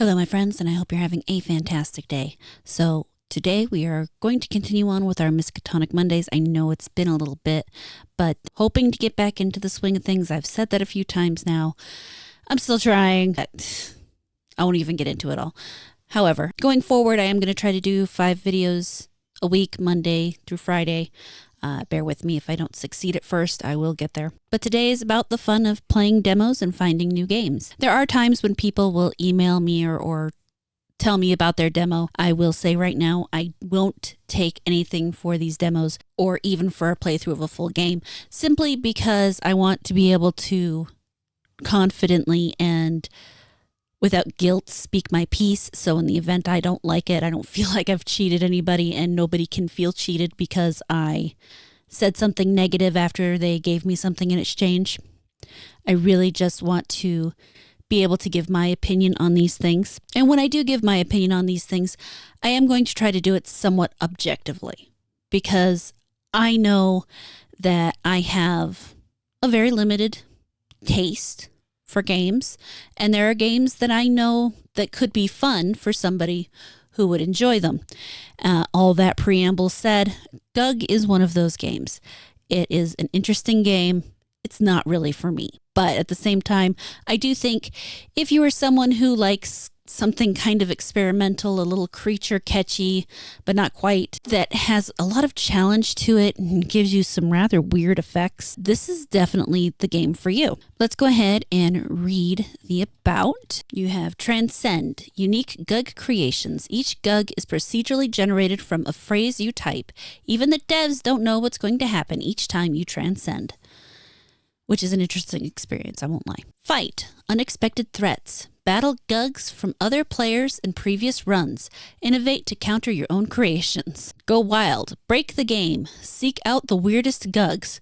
Hello, my friends, and I hope you're having a fantastic day. So today we are going to continue on with our Miskatonic Mondays. I know it's been a little bit, but hoping to get back into the swing of things. I've said that a few times now. I'm still trying. I won't even get into it all. However, going forward, I am going to try to do 5 videos a week, Monday through Friday. Bear with me if I don't succeed at first. I will get there. But today is about the fun of playing demos and finding new games. There are times when people will email me or tell me about their demo. I will say right now, I won't take anything for these demos or even for a playthrough of a full game, simply because I want to be able to confidently and without guilt speak my piece. So in the event I don't like it, I don't feel like I've cheated anybody, and nobody can feel cheated because I said something negative after they gave me something in exchange. I really just want to be able to give my opinion on these things. And when I do give my opinion on these things, I am going to try to do it somewhat objectively, because I know that I have a very limited taste for games, and there are games that I know that could be fun for somebody who would enjoy them. All that preamble said, GUG is one of those games. It is an interesting game. It's not really for me. But at the same time, I do think if you are someone who likes something kind of experimental, a little creature catchy, but not quite, that has a lot of challenge to it and gives you some rather weird effects, this is definitely the game for you. Let's go ahead and read the about. You have Transcend, unique GUG creations. Each GUG is procedurally generated from a phrase you type. Even the devs don't know what's going to happen each time you transcend, which is an interesting experience, I won't lie. Fight, unexpected threats. Battle GUGs from other players in previous runs. Innovate to counter your own creations. Go wild. Break the game. Seek out the weirdest GUGs.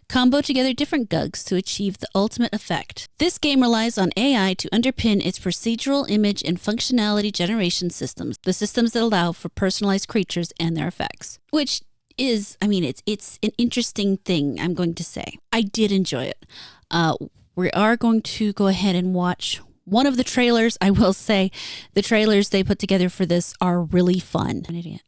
Combo together different GUGs to achieve the ultimate effect. This game relies on AI to underpin its procedural image and functionality generation systems, the systems that allow for personalized creatures and their effects. Which is, it's an interesting thing, I'm going to say. I did enjoy it. We are going to go ahead and watch one of the trailers. I will say the trailers they put together for this are really fun. An idiot.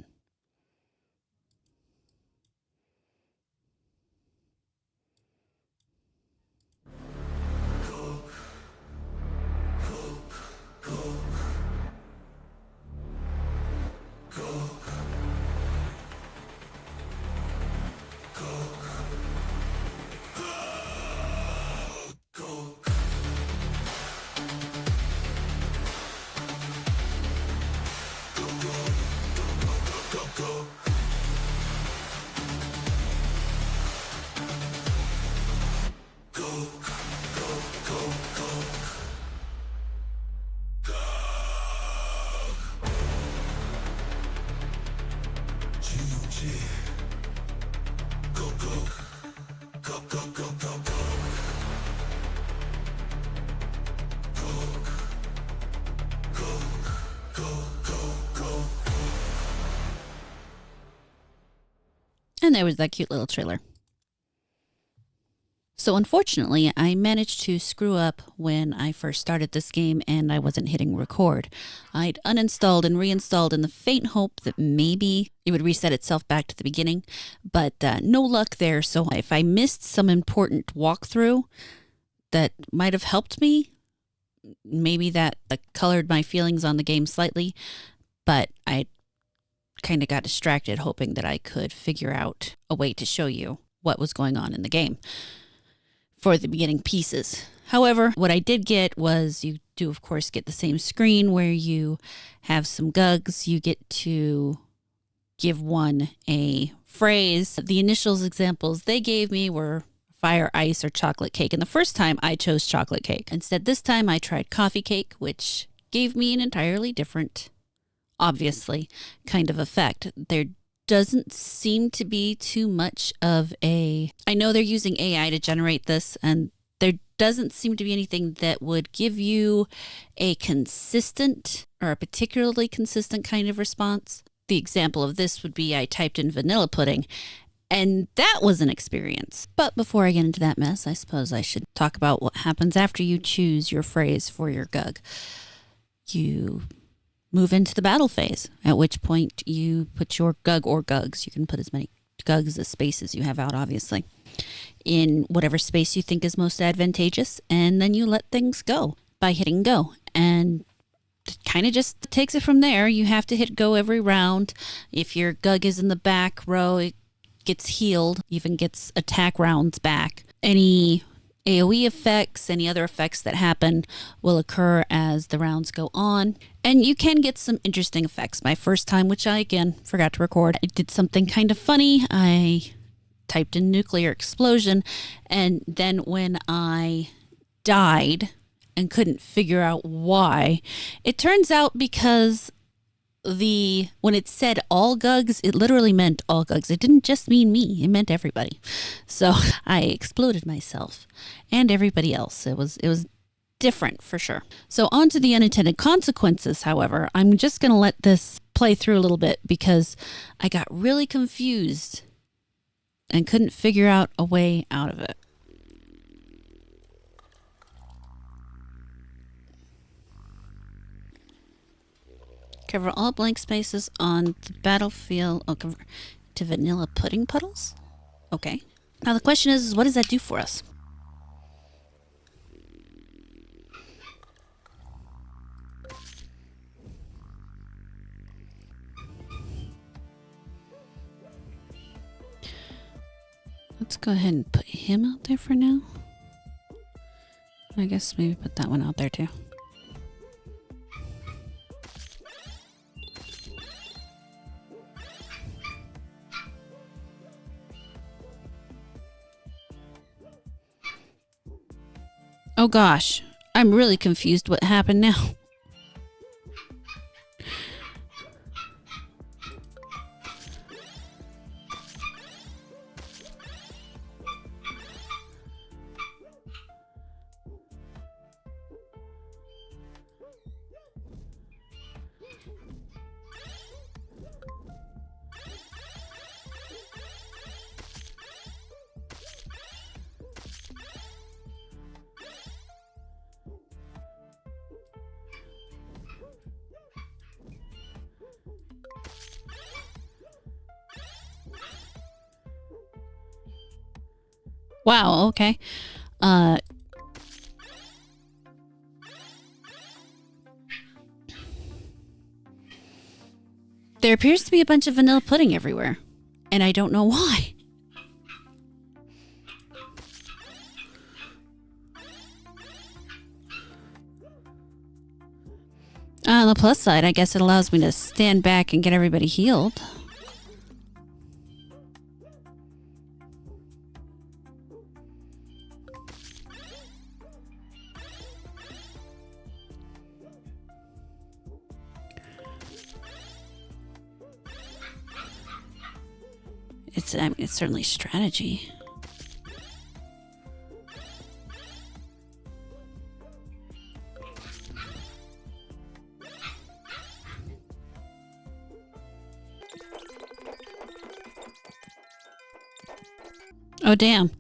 And there was that cute little trailer. So unfortunately, I managed to screw up when I first started this game and I wasn't hitting record. I'd uninstalled and reinstalled in the faint hope that maybe it would reset itself back to the beginning, but no luck there. So if I missed some important walkthrough that might have helped me, maybe that colored my feelings on the game slightly, but I kind of got distracted hoping that I could figure out a way to show you what was going on in the game for the beginning pieces. However, what I did get was you do, of course, get the same screen where you have some GUGs. You get to give one a phrase. The initials examples they gave me were fire, ice, or chocolate cake. And the first time I chose chocolate cake. Instead, this time I tried coffee cake, which gave me an entirely different, obviously, kind of effect. There doesn't seem to be too much of a... I know they're using AI to generate this, and there doesn't seem to be anything that would give you a consistent or a particularly consistent kind of response. The example of this would be I typed in vanilla pudding, and that was an experience. But before I get into that mess, I suppose I should talk about what happens after you choose your phrase for your GUG. you move into the battle phase, at which point you put your GUG or GUGs. You can put as many GUGs as spaces you have out, obviously, in whatever space you think is most advantageous, and then you let things go by hitting go. And it kind of just takes it from there. You have to hit go every round. If your GUG is in the back row, it gets healed, even gets attack rounds back. Any AoE effects, any other effects that happen will occur as the rounds go on. And you can get some interesting effects. My first time, which I, again, forgot to record, I did something kind of funny. I typed in nuclear explosion, and then when I died and couldn't figure out why, it turns out because when it said all GUGs, it literally meant all GUGs. It didn't just mean me, it meant everybody. So I exploded myself and everybody else. It was different for sure. So on to the unintended consequences, however. I'm just going to let this play through a little bit because I got really confused and couldn't figure out a way out of it. Cover all blank spaces on the battlefield. Oh, convert to vanilla pudding puddles? Okay. Now the question is, what does that do for us? Let's go ahead and put him out there for now. I guess maybe put that one out there too. Oh gosh, I'm really confused what happened now. Wow, okay. There appears to be a bunch of vanilla pudding everywhere, and I don't know why. On the plus side, I guess it allows me to stand back and get everybody healed. It's certainly strategy. Oh, damn.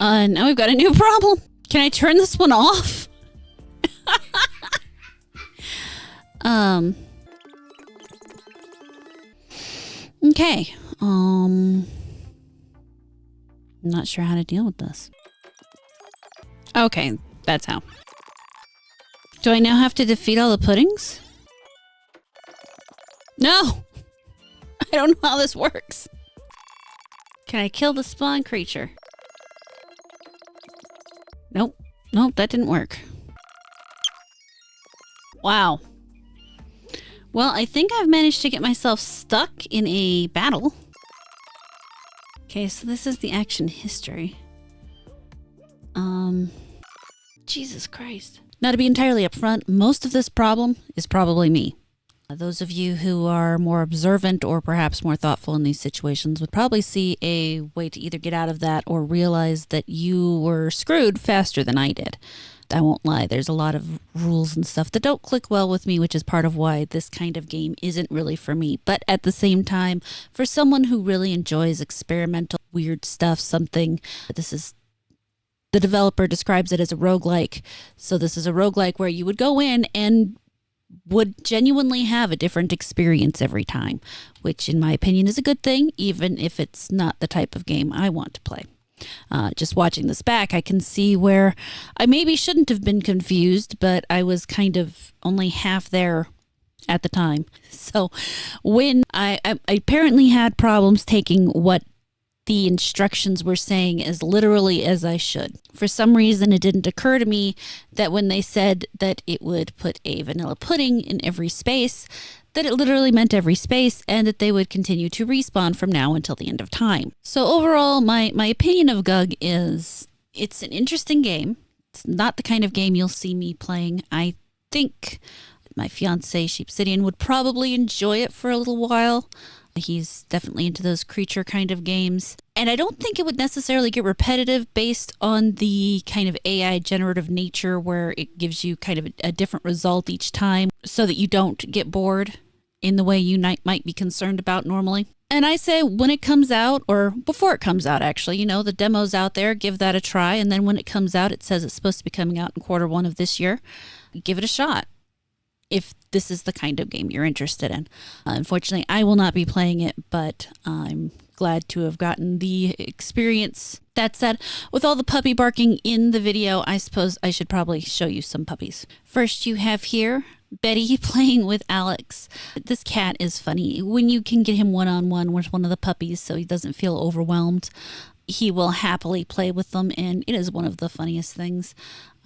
Now we've got a new problem. Can I turn this one off? Okay. I'm not sure how to deal with this. Okay, that's how. Do I now have to defeat all the puddings? No! I don't know how this works. Can I kill the spawn creature? Nope. Nope, that didn't work. Wow. Well, I think I've managed to get myself stuck in a battle. Okay, so this is the action history. Jesus Christ. Now, to be entirely upfront, most of this problem is probably me. Those of you who are more observant or perhaps more thoughtful in these situations would probably see a way to either get out of that or realize that you were screwed faster than I did. I won't lie, there's a lot of rules and stuff that don't click well with me, which is part of why this kind of game isn't really for me. But at the same time, for someone who really enjoys experimental, weird stuff, the developer describes it as a roguelike. So this is a roguelike where you would go in and would genuinely have a different experience every time, which in my opinion is a good thing, even if it's not the type of game I want to play. Just watching this back, I can see where I maybe shouldn't have been confused, but I was kind of only half there at the time. So when I apparently had problems taking what the instructions were saying as literally as I should. For some reason, it didn't occur to me that when they said that it would put a vanilla pudding in every space, that it literally meant every space, and that they would continue to respawn from now until the end of time. So overall, my opinion of GUG is it's an interesting game. It's not the kind of game you'll see me playing. I think my fiance Sheepsidan would probably enjoy it for a little while. He's definitely into those creature kind of games. And I don't think it would necessarily get repetitive based on the kind of AI generative nature where it gives you kind of a different result each time so that you don't get bored in the way you might be concerned about normally. And I say when it comes out, or before it comes out actually, the demo's out there, give that a try. And then when it comes out, it says it's supposed to be coming out in Q1 of this year. Give it a shot if this is the kind of game you're interested in. Unfortunately, I will not be playing it, but I'm glad to have gotten the experience. That said, with all the puppy barking in the video, I suppose I should probably show you some puppies. First, you have here Betty playing with Alex. This cat is funny. When you can get him one-on-one with one of the puppies so he doesn't feel overwhelmed, he will happily play with them, and it is one of the funniest things.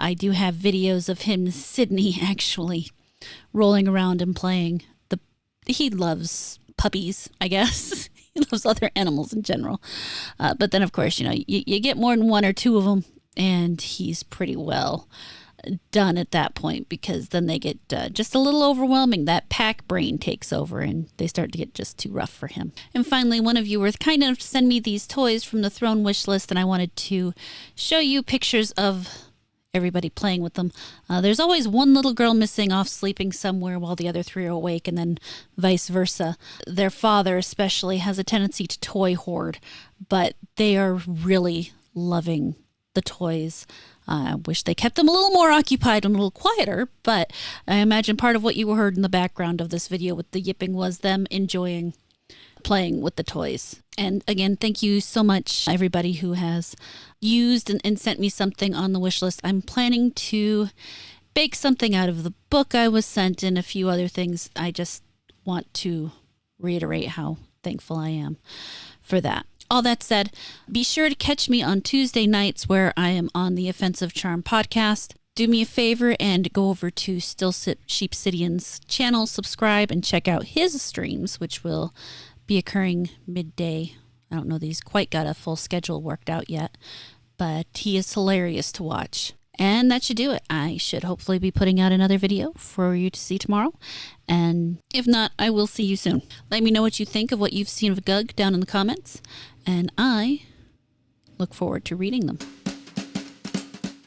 I do have videos of him, Sydney, actually rolling around and playing. He loves puppies, I guess. He loves other animals in general. But then, of course, you get more than one or two of them, and he's pretty well done at that point, because then they get just a little overwhelming. That pack brain takes over, and they start to get just too rough for him. And finally, one of you were kind enough to send me these toys from the Throne wish list, and I wanted to show you pictures of everybody playing with them. There's always one little girl missing off sleeping somewhere while the other three are awake, and then vice versa. Their father especially has a tendency to toy hoard, but they are really loving the toys. I wish they kept them a little more occupied and a little quieter, but I imagine part of what you heard in the background of this video with the yipping was them enjoying playing with the toys. And again, thank you so much, everybody who has used and sent me something on the wish list. I'm planning to bake something out of the book I was sent and a few other things. I just want to reiterate how thankful I am for that. All that said, be sure to catch me on Tuesday nights where I am on the Offensive Charm podcast. Do me a favor and go over to Sheepsidan's channel, subscribe, and check out his streams, which will be occurring midday. I don't know that he's quite got a full schedule worked out yet, but he is hilarious to watch. And that should do it. I should hopefully be putting out another video for you to see tomorrow. And if not, I will see you soon. Let me know what you think of what you've seen of GUG down in the comments. And I look forward to reading them.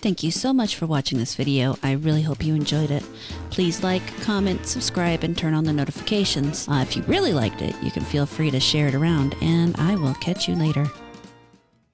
Thank you so much for watching this video. I really hope you enjoyed it. Please like, comment, subscribe, and turn on the notifications. If you really liked it, you can feel free to share it around, and I will catch you later.